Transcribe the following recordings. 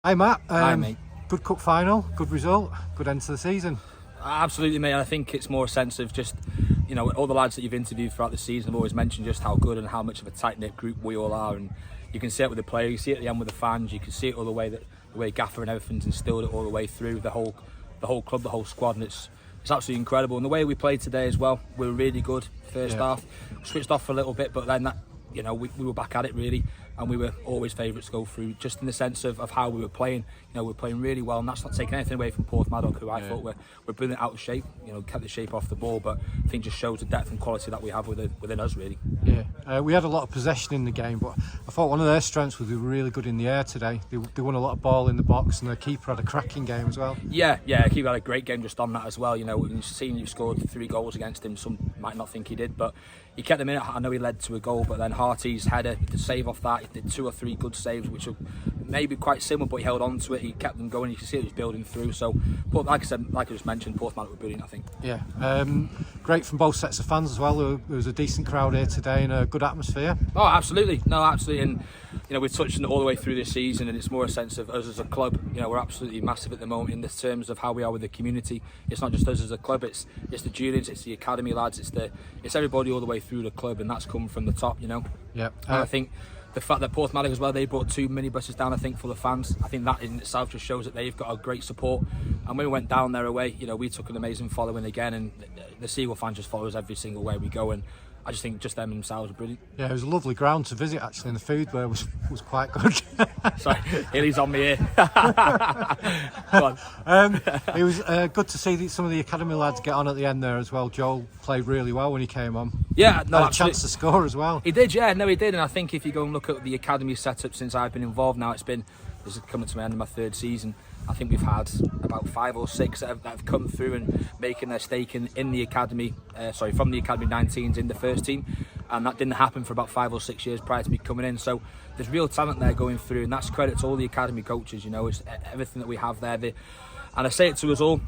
Hi Matt. Hi mate. Good cup final, good result, good end to the season. Absolutely mate, I think it's more a sense of just, you know, all the lads that you've interviewed throughout the season have always mentioned just how good and how much of a tight-knit group we all are, and you can see it with the players, you see it at the end with the fans, you can see it all the way Gaffer and everything's instilled it all the way through the whole club, the whole squad, and it's absolutely incredible. And the way we played today as well, we were really good first half, switched off for a little bit, but then that, you know, we were back at it really, and we were always favourites to go through, just in the sense of how we were playing. You know, we were playing really well, and that's not taking anything away from Portsmouth, who I thought were brilliant out of shape. You know, kept the shape off the ball, but I think just shows the depth and quality that we have within us really. Yeah, we had a lot of possession in the game, but I thought one of their strengths was they were really good in the air today. They won a lot of ball in the box, and the keeper had a cracking game as well. Yeah, the keeper had a great game just on that as well. You know, you've seen you've scored 3 goals against him. Some might not think he did, but he kept them in it. I know he led to a goal, but then Harty's header, the save off that, he did 2 or 3 good saves, which are maybe quite similar, but he held on to it. He kept them going. You can see it was building through. So, but like I said, like I just mentioned, Portsmouth were brilliant, I think. Yeah, great from both sets of fans as well. There was a decent crowd here today and a good atmosphere. Oh, absolutely. No, absolutely. And you know, we've touched on it all the way through this season, and it's more a sense of us as a club. You know, we're absolutely massive at the moment in the terms of how we are with the community. It's not just us as a club, it's the juniors, it's the academy lads, it's everybody all the way through the club, and that's come from the top, you know. Yeah. And I think the fact that Portsmouth as well, they brought 2 minibuses down, I think, for the fans. I think that in itself just shows that they've got a great support. And when we went down there away, you know, we took an amazing following again, and the Seagull fans just follow us every single way we go, and I just think just them themselves are brilliant. Yeah, it was a lovely ground to visit actually, and the food there was quite good. Sorry, Hilly's on me here. Go on. It was good to see some of the academy lads get on at the end there as well. Joel played really well when he came on. Yeah, no, had a chance to score as well. He did, yeah, no, he did. And I think if you go and look at the academy setup since I've been involved now, this is coming to the end of my 3rd season. I think we've had about 5 or 6 that have come through and making their stake in the academy, from the academy 19s in the first team, and that didn't happen for about 5 or 6 years prior to me coming in. So there's real talent there going through, and that's credit to all the academy coaches. You know, it's everything that we have there. And I say it to us all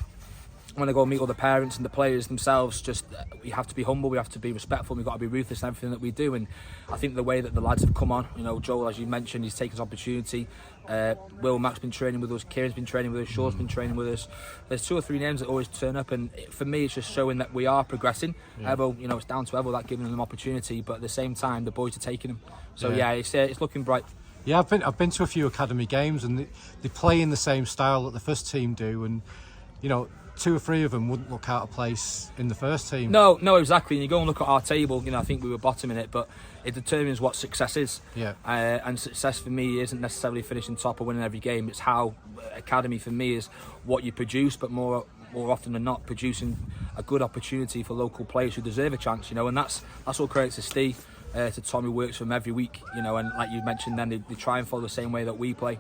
when I go and meet all the parents and the players themselves, just we have to be humble, we have to be respectful, we've got to be ruthless in everything that we do. And I think the way that the lads have come on, you know, Joel, as you mentioned, he's taken his opportunity. Will Mack's been training with us, Kieran's been training with us, Shaw's been training with us. There's 2 or 3 names that always turn up, and for me it's just showing that we are progressing. Evo, you know, it's down to Evo that giving them opportunity, but at the same time the boys are taking them. So it's looking bright. Yeah, I've been to a few academy games, and they play in the same style that the first team do, and you know, 2 or 3 of them wouldn't look out of place in the first team. No, exactly. And you go and look at our table, you know, I think we were bottom in it, but it determines what success is. Yeah. And success for me isn't necessarily finishing top or winning every game. It's how academy for me is what you produce, but more often than not, producing a good opportunity for local players who deserve a chance, you know, and that's all credit to Steve, to Tom, who works for them every week, you know, and like you mentioned then, they try and follow the same way that we play.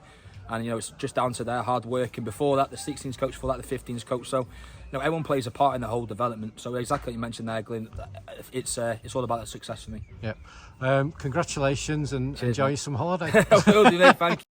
And you know, it's just down to their hard work. And before that, the 16s coach, before that, the 15s coach. So, you know, everyone plays a part in the whole development. So exactly what you mentioned there, Glyn. It's all about the success for me. Yeah. Congratulations, and Cheers, enjoy mate. some holiday. Will do, mate. Thank you.